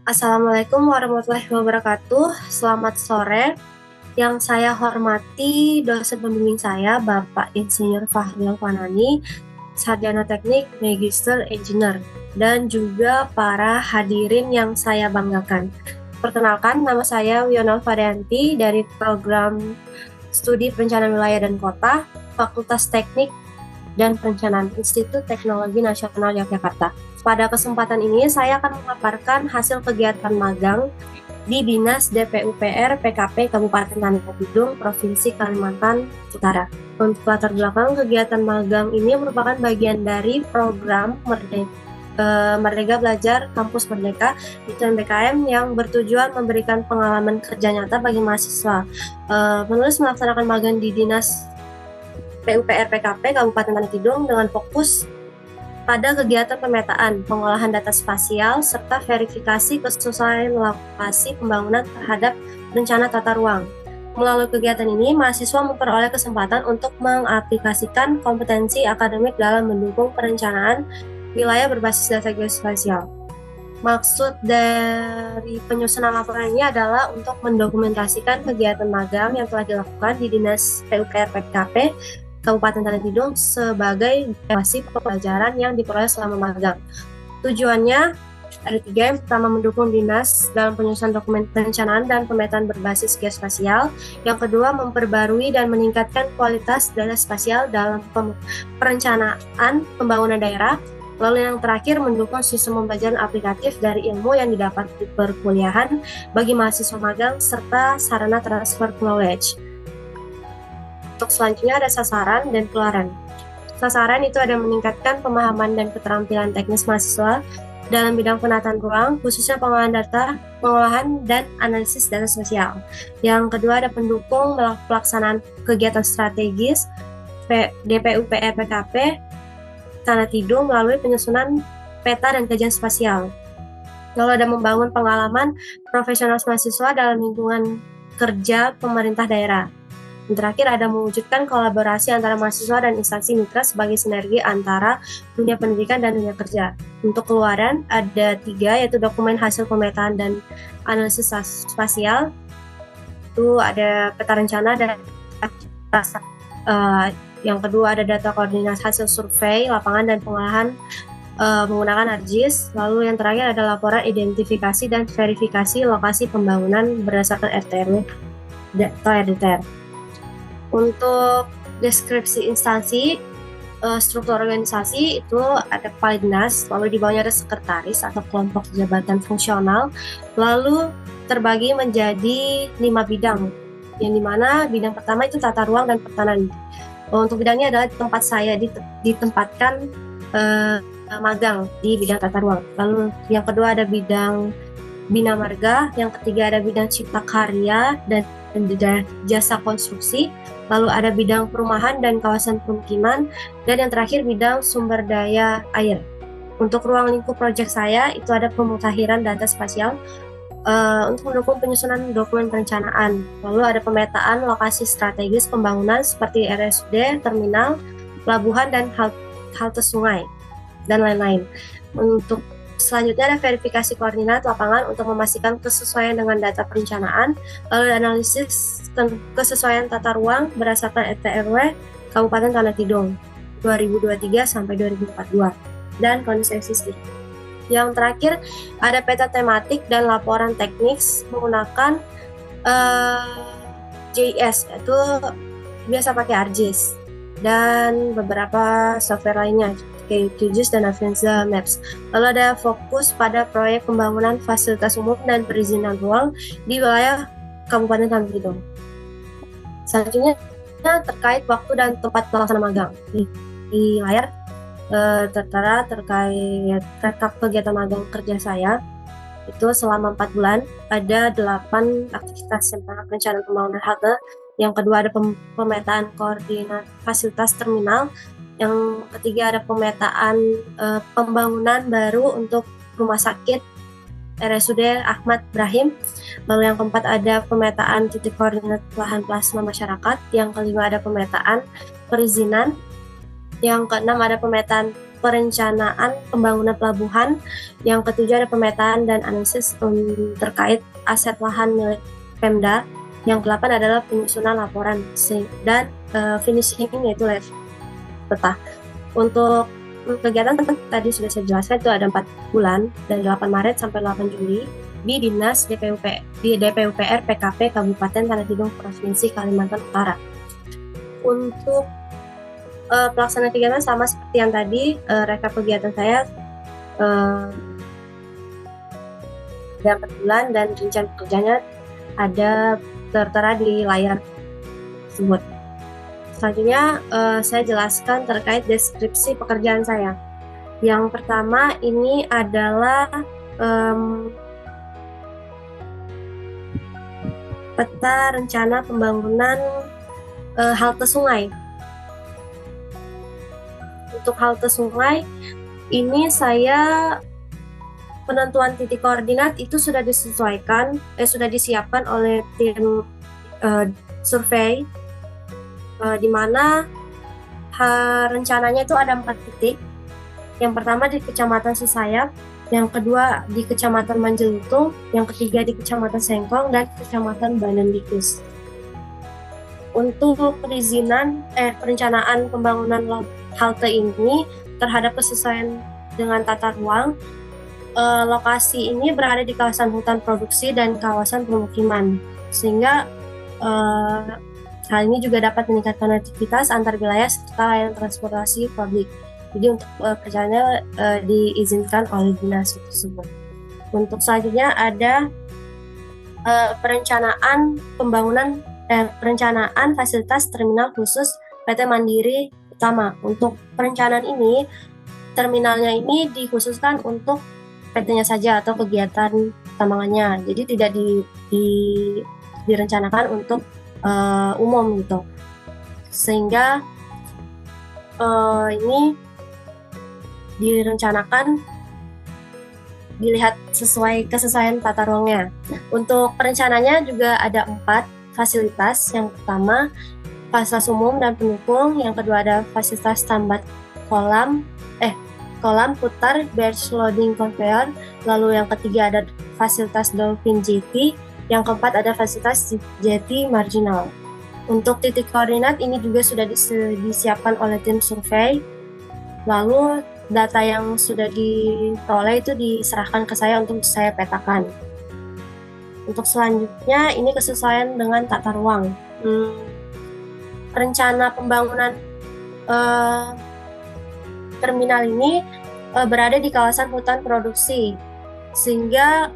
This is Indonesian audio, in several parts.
Assalamualaikum warahmatullahi wabarakatuh. Selamat sore. Yang saya hormati dosen pembimbing saya, Bapak Insinyur Fahril Fanani, Sarjana Teknik Magister Engineer, dan juga para hadirin yang saya banggakan. Perkenalkan, nama saya Wional Fadyanti dari Program Studi Perencanaan Wilayah dan Kota, Fakultas Teknik dan Perencanaan Institut Teknologi Nasional Yogyakarta. Pada kesempatan ini, saya akan memaparkan hasil kegiatan magang di Dinas DPUPR PKP Kabupaten Tanah Bidung, Provinsi Kalimantan Utara. Untuk latar belakang kegiatan magang ini merupakan bagian dari program Merdeka Belajar Kampus Merdeka (MBKM) yang bertujuan memberikan pengalaman kerja nyata bagi mahasiswa. Penulis melaksanakan magang di Dinas PUPR PKP Kabupaten Tanah Bidung dengan fokus pada kegiatan pemetaan, pengolahan data spasial, serta verifikasi kesesuaian lokasi pembangunan terhadap rencana tata ruang. Melalui kegiatan ini, mahasiswa memperoleh kesempatan untuk mengaplikasikan kompetensi akademik dalam mendukung perencanaan wilayah berbasis data geospasial. Maksud dari penyusunan laporan ini adalah untuk mendokumentasikan kegiatan magang yang telah dilakukan di Dinas PUPR PKP Kabupaten Tanah Bidung sebagai hasil pelajaran yang diperoleh selama magang. Tujuannya ada 3. Yang pertama, mendukung dinas dalam penyusunan dokumen perencanaan dan pemetaan berbasis geospasial. Yang kedua, memperbarui dan meningkatkan kualitas data spasial dalam perencanaan pembangunan daerah. Lalu yang terakhir, mendukung sistem pembelajaran aplikatif dari ilmu yang didapat di perkuliahan bagi mahasiswa magang serta sarana transfer knowledge. Untuk selanjutnya ada sasaran dan keluaran. Sasaran itu ada meningkatkan pemahaman dan keterampilan teknis mahasiswa dalam bidang penataan ruang, khususnya pengolahan data, pengolahan dan analisis data spasial. Yang kedua ada pendukung pelaksanaan kegiatan strategis DPUPR PKP Tanah Tidung melalui penyusunan peta dan kajian spasial. Lalu ada membangun pengalaman profesional mahasiswa dalam lingkungan kerja pemerintah daerah. Yang terakhir ada mewujudkan kolaborasi antara mahasiswa dan instansi mitra sebagai sinergi antara dunia pendidikan dan dunia kerja. Untuk keluaran ada 3, yaitu dokumen hasil pemetaan dan analisis spasial. Itu ada peta rencana dan yang kedua ada data koordinasi hasil survei lapangan dan pengolahan menggunakan ArcGIS. Lalu yang terakhir ada laporan identifikasi dan verifikasi lokasi pembangunan berdasarkan RT/RW atau RDTR. Untuk deskripsi instansi, struktur organisasi itu ada kepala dinas, lalu di bawahnya ada sekretaris atau kelompok jabatan fungsional, lalu terbagi menjadi 5 bidang, yang dimana bidang pertama itu tata ruang dan pertanahan. Untuk bidangnya adalah tempat saya ditempatkan magang di bidang tata ruang. Lalu yang kedua ada bidang bina marga, yang ketiga ada bidang cipta karya dan jasa konstruksi, lalu ada bidang perumahan dan kawasan permukiman, dan yang terakhir bidang sumber daya air. Untuk ruang lingkup proyek saya itu ada pemutahiran data spasial untuk mendukung penyusunan dokumen perencanaan. Lalu ada pemetaan lokasi strategis pembangunan seperti RSUD, terminal, pelabuhan, dan halte sungai, dan lain-lain. Untuk selanjutnya ada verifikasi koordinat lapangan untuk memastikan kesesuaian dengan data perencanaan, lalu analisis kesesuaian tata ruang berdasarkan RT/RW Kabupaten Tanah Tidung 2023 sampai 2042 dan kondisi existing. Yang terakhir ada peta tematik dan laporan teknis menggunakan JS, itu biasa pakai ArcGIS, dan beberapa software lainnya kayak QGIS dan Avanza Maps. Lalu ada fokus pada proyek pembangunan fasilitas umum dan perizinan ruang di wilayah Kabupaten Tanah Bidung. Selanjutnya terkait waktu dan tempat pelaksanaan magang. Di layar tertera terkait rekap kegiatan magang kerja saya. Itu selama 4 bulan ada 8 aktivitas. Yang pertama perencanaan pembangunan halte, yang kedua ada pemetaan koordinat fasilitas terminal, yang ketiga ada pemetaan pembangunan baru untuk rumah sakit RSUD Ahmad Brahim. Lalu yang keempat ada pemetaan titik koordinat lahan plasma masyarakat. Yang kelima ada pemetaan perizinan. Yang keenam ada pemetaan perencanaan pembangunan pelabuhan. Yang ketujuh ada pemetaan dan analisis terkait aset lahan milik Pemda. Yang ke-8 adalah penyusunan laporan dan finishing, yaitu peta. Untuk kegiatan tadi sudah saya jelaskan, itu ada 4 bulan dari 8 Maret sampai 8 Juli di Dinas DPUPR PKP Kabupaten Tanah Tidung Provinsi Kalimantan Utara. Untuk pelaksanaan kegiatan sama seperti yang tadi, rekap kegiatan saya ada 4 bulan dan rencana kerjanya ada tertera di layar tersebut. Selanjutnya saya jelaskan terkait deskripsi pekerjaan saya. Yang pertama ini adalah peta rencana pembangunan halte sungai. Untuk halte sungai ini penentuan titik koordinat itu sudah sudah disiapkan oleh tim survei, di mana rencananya itu ada 4 titik. Yang pertama di Kecamatan Sesayap, yang kedua di Kecamatan Manjelutung, yang ketiga di Kecamatan Sengkong, dan Kecamatan Bandendikus. Untuk perencanaan pembangunan halte ini terhadap kesesuaian dengan tata ruang, lokasi ini berada di kawasan hutan produksi dan kawasan pemukiman, sehingga hal ini juga dapat meningkatkan konektivitas antar wilayah serta layanan transportasi publik. Jadi untuk perencanaannya diizinkan oleh dinas tersebut. Untuk selanjutnya ada perencanaan fasilitas terminal khusus PT Mandiri Utama. Untuk perencanaan ini, terminalnya ini dikhususkan untuk PT-nya saja atau kegiatan tambangannya. Jadi tidak direncanakan untuk umum gitu. Sehingga ini direncanakan dilihat kesesuaian tata ruangnya. Untuk perencananya juga ada 4 fasilitas. Yang pertama fasilitas umum dan pendukung, yang kedua ada fasilitas tambat kolam putar barge loading conveyor, lalu yang ketiga ada fasilitas dolphin jetty, yang keempat ada fasilitas jetty marginal. Untuk titik koordinat ini juga sudah disiapkan oleh tim survei, lalu data yang sudah diperoleh itu diserahkan ke saya untuk saya petakan. Untuk selanjutnya ini kesesuaian dengan tata ruang. Rencana pembangunan terminal ini berada di kawasan hutan produksi, sehingga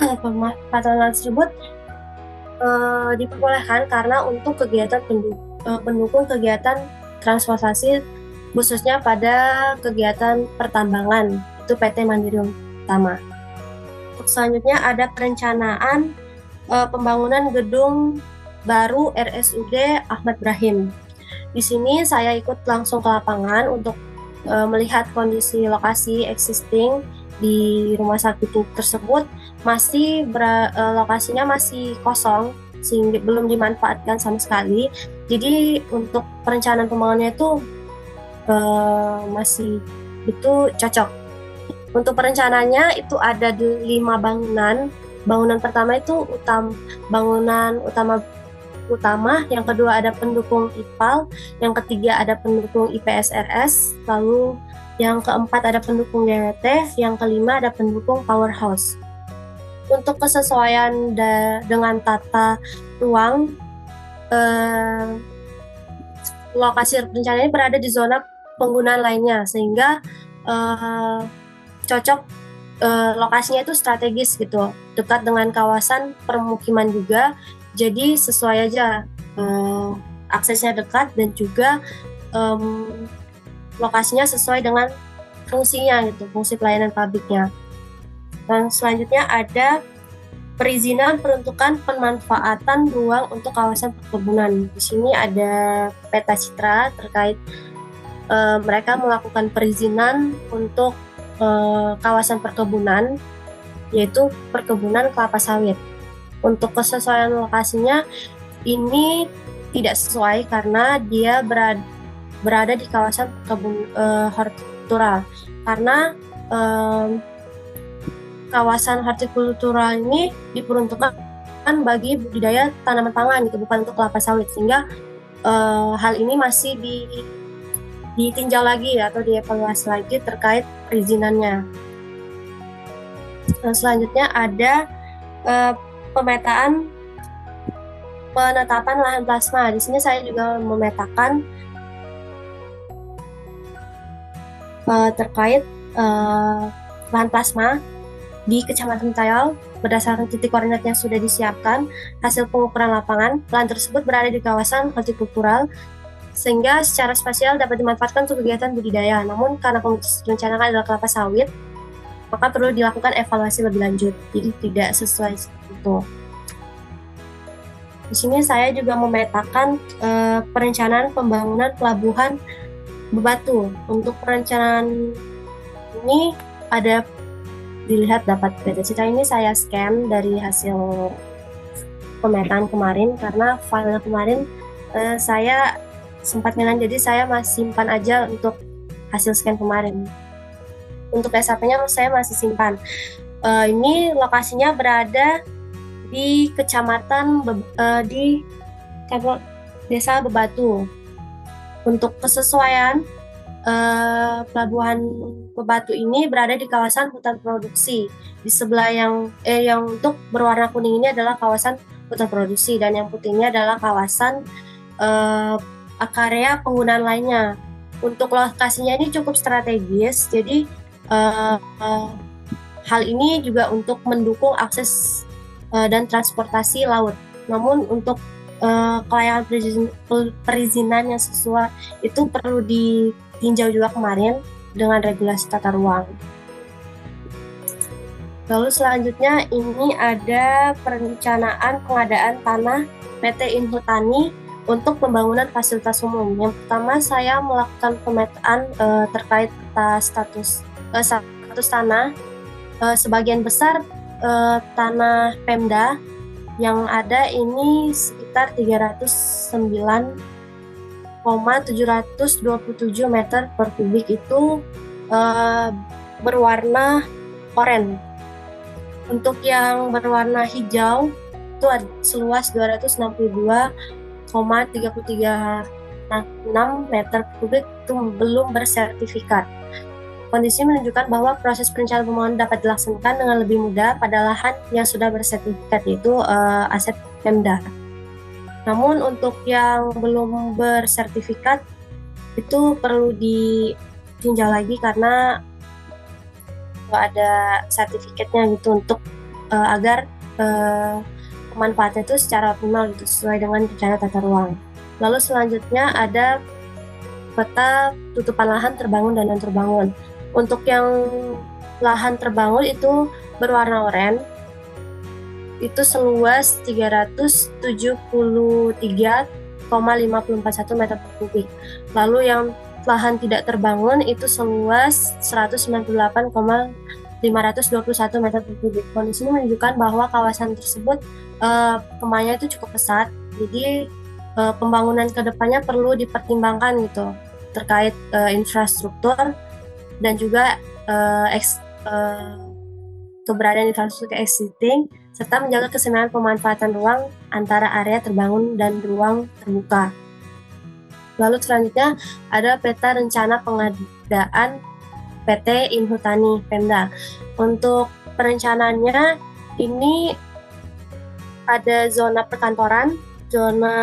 pemanfaatan tersebut diperbolehkan karena untuk kegiatan pendukung kegiatan transportasi, khususnya pada kegiatan pertambangan, itu PT Mandiri Utama. Untuk selanjutnya ada perencanaan pembangunan gedung baru RSUD Ahmad Brahim. Di sini saya ikut langsung ke lapangan untuk melihat kondisi lokasi existing di rumah sakit tersebut. Lokasinya masih kosong, sehingga belum dimanfaatkan sama sekali. Jadi untuk perencanaan pembangunannya itu masih itu cocok. Untuk perencanaannya itu ada 5 bangunan. Bangunan pertama itu bangunan utama, yang kedua ada pendukung IPAL, yang ketiga ada pendukung IPSRS, lalu yang keempat ada pendukung DWT, yang kelima ada pendukung powerhouse. Untuk kesesuaian dengan tata ruang, lokasi rencana ini berada di zona penggunaan lainnya, sehingga cocok, lokasinya itu strategis gitu, dekat dengan kawasan permukiman juga. Jadi sesuai aja, aksesnya dekat dan juga lokasinya sesuai dengan fungsinya gitu, fungsi pelayanan publiknya. Dan selanjutnya ada perizinan peruntukan pemanfaatan ruang untuk kawasan perkebunan. Di sini ada peta citra terkait mereka melakukan perizinan untuk kawasan perkebunan, yaitu perkebunan kelapa sawit. Untuk kesesuaian lokasinya ini tidak sesuai karena dia berada di kawasan hortikultural karena kawasan hortikultural ini diperuntukkan bagi budidaya tanaman pangan gitu, bukan untuk kelapa sawit, sehingga hal ini masih ditinjau lagi atau dievaluasi lagi terkait perizinannya. Dan selanjutnya ada penetapan lahan plasma. Di sini saya juga memetakan terkait lahan plasma di Kecamatan Tayal berdasarkan titik koordinat yang sudah disiapkan. Hasil pengukuran lapangan, lahan tersebut berada di kawasan hortikultural sehingga secara spasial dapat dimanfaatkan untuk kegiatan budidaya. Namun karena komoditas direncanakan adalah kelapa sawit, maka perlu dilakukan evaluasi lebih lanjut. Jadi tidak sesuai seperti itu. Di sini saya juga memetakan perencanaan pembangunan pelabuhan Bebatu. Untuk perencanaan ini ada dilihat dapat cita ini saya scan dari hasil pemetaan kemarin karena file kemarin saya sempat hilang, jadi saya masih simpan aja untuk hasil scan kemarin. Untuk SAP-nya saya masih simpan. Ini lokasinya berada di kecamatan di Desa Bebatu. Untuk kesesuaian pelabuhan Bebatu ini berada di kawasan hutan produksi. Di sebelah yang untuk berwarna kuning ini adalah kawasan hutan produksi dan yang putih ini adalah kawasan area penggunaan lainnya. Untuk lokasinya ini cukup strategis, jadi hal ini juga untuk mendukung akses dan transportasi laut. Namun untuk kelayakan perizinan yang sesuai itu perlu ditinjau juga kemarin dengan regulasi tata ruang. Lalu selanjutnya ini ada perencanaan pengadaan tanah PT Inhutani untuk pembangunan fasilitas umum. Yang pertama saya melakukan pemetaan terkait status tanah. Sebagian besar tanah Pemda yang ada ini sekitar 309,727 meter per kubik itu berwarna oranye. Untuk yang berwarna hijau itu seluas 262,336 meter per kubik itu belum bersertifikat. Kondisi menunjukkan bahwa proses perencanaan pembangunan dapat dilaksanakan dengan lebih mudah pada lahan yang sudah bersertifikat, yaitu aset Pemda. Namun untuk yang belum bersertifikat itu perlu ditinjau lagi karena ada sertifikatnya gitu untuk agar pemanfaatnya itu secara optimal gitu, sesuai dengan rencana tata ruang. Lalu selanjutnya ada peta tutupan lahan terbangun dan non terbangun. Untuk yang lahan terbangun itu berwarna oranye, itu seluas 373,541 meter per kubik. Lalu yang lahan tidak terbangun itu seluas 198,521 meter per kubik. Kondisi ini menunjukkan bahwa kawasan tersebut kemahnya itu cukup pesat, jadi pembangunan kedepannya perlu dipertimbangkan gitu terkait infrastruktur dan juga keberadaan infrastruktur existing serta menjaga keseimbangan pemanfaatan ruang antara area terbangun dan ruang terbuka. Lalu selanjutnya ada peta rencana pengadaan PT Inhutani Pemda. Untuk perencanaannya ini ada zona perkantoran, zona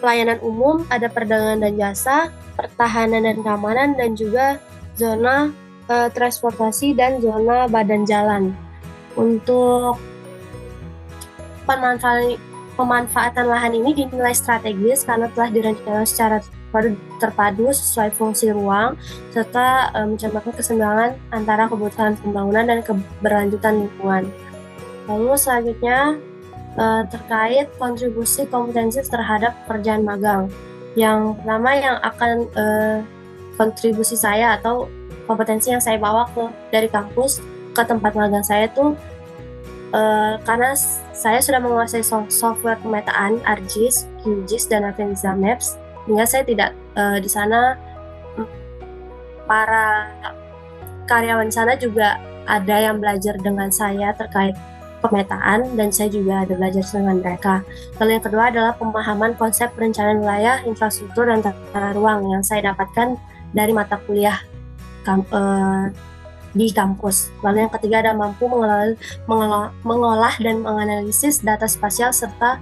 pelayanan umum, ada perdagangan dan jasa, pertahanan dan keamanan, dan juga zona transportasi dan zona badan jalan. Untuk pemanfaatan lahan ini dinilai strategis karena telah direncanakan secara terpadu sesuai fungsi ruang serta mencerminkan keseimbangan antara kebutuhan pembangunan dan keberlanjutan lingkungan. Lalu selanjutnya terkait kontribusi kompetensi terhadap pekerjaan magang. Yang pertama yang akan kontribusi saya atau kompetensi yang saya bawa dari kampus ke tempat magang saya tuh karena saya sudah menguasai software pemetaan ArcGIS, QGIS, dan Avanza Maps, sehingga saya tidak di sana para karyawan sana juga ada yang belajar dengan saya terkait pemetaan, dan saya juga ada belajar dengan mereka. Lalu yang kedua adalah pemahaman konsep perencanaan wilayah, infrastruktur, dan tata ruang yang saya dapatkan dari mata kuliah di kampus. Lalu yang ketiga adalah mampu mengolah dan menganalisis data spasial serta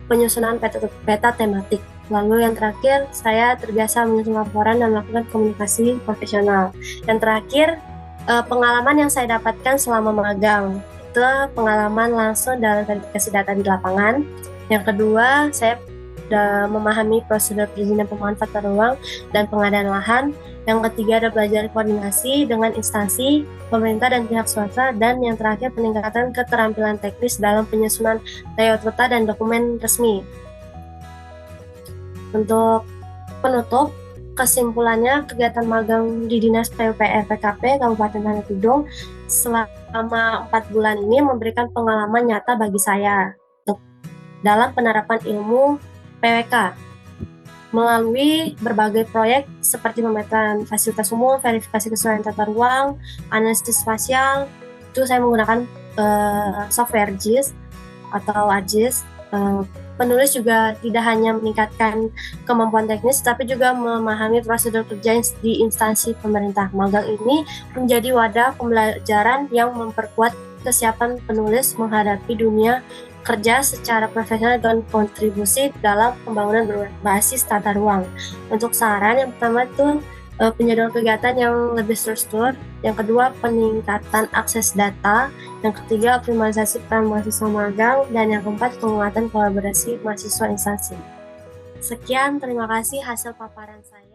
penyusunan peta tematik. Lalu yang terakhir, saya terbiasa menyusun laporan dan melakukan komunikasi profesional. Yang terakhir, pengalaman yang saya dapatkan selama magang. Itu pengalaman langsung dalam verifikasi data di lapangan. Yang kedua, saya sudah memahami prosedur perizinan pembangunan tata ruang dan pengadaan lahan. Yang ketiga ada belajar koordinasi dengan instansi, pemerintah dan pihak swasta. Dan yang terakhir peningkatan keterampilan teknis dalam penyusunan layout peta dan dokumen resmi. Untuk penutup, kesimpulannya kegiatan magang di Dinas PUPR PKP Kabupaten Tanjung Pinang selama 4 bulan ini memberikan pengalaman nyata bagi saya dalam penerapan ilmu PWK melalui berbagai proyek seperti pemetaan fasilitas umum, verifikasi kesesuaian tata ruang, analisis spasial. Itu saya menggunakan software JIS atau ARGIS. Penulis juga tidak hanya meningkatkan kemampuan teknis, tapi juga memahami prosedur kerja di instansi pemerintah. Magang ini menjadi wadah pembelajaran yang memperkuat kesiapan penulis menghadapi dunia kerja secara profesional dan kontribusi dalam pembangunan berbasis tata ruang. Untuk saran, yang pertama itu penjadwalan kegiatan yang lebih terstruktur, yang kedua peningkatan akses data, yang ketiga optimalisasi peran mahasiswa magang, dan yang keempat penguatan kolaborasi mahasiswa instansi. Sekian, terima kasih hasil paparan saya.